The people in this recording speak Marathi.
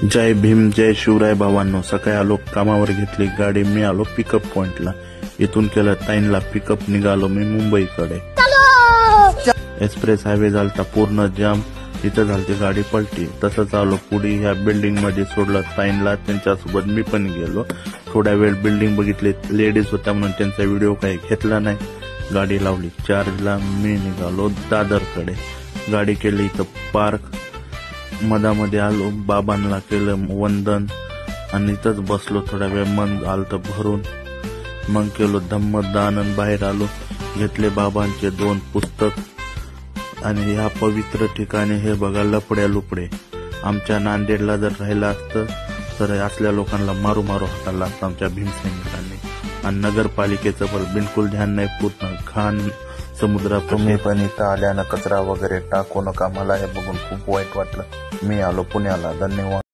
जय भीम, जय शिवराय भावांनो. सकाळी आलो, कामावर घेतली गाडी, मी आलो पिकअप पॉइंटला. इथून केलं ताईनला पिकअप, निघालो मी मुंबईकडे. एक्सप्रेस हायवे झालता पूर्ण जाम, तिथं झालती गाडी पलटी. तसंच आलो पुढे ह्या बिल्डिंग मध्ये, सोडलं ताईनला, त्यांच्यासोबत मी पण गेलो. थोड्या वेळ बिल्डिंग बघितली, लेडीज होत्या म्हणून त्यांचा व्हिडिओ काही घेतला नाही. गाडी लावली चार्जला, मी निघालो दादरकडे. गाडी केली इथं पार्क, मधामध्ये आलो, बाबांना केलं वंदन आणि इथंच बसलो थोडा वेळ, मन आलतं भरून. मग केलो धम्मदान, बाहेर आलो, घेतले बाबांचे 2 पुस्तक. आणि ह्या पवित्र ठिकाणी हे बघा, लपड्या लुपडे. आमच्या नांदेडला जर राहिलं असतं तर असल्या लोकांना मारू मारू हाताला असतं आमच्या भीमसैनिकांनी. आणि नगरपालिकेचं पण बिलकुल ध्यान नाही, पूर्ण घाण समुद्रात. तुम्ही पण इथं आल्यानं कचरा वगैरे टाकू नका. मला हे बघून खूप वाईट वाटलं. मी आलो पुण्याला. धन्यवाद.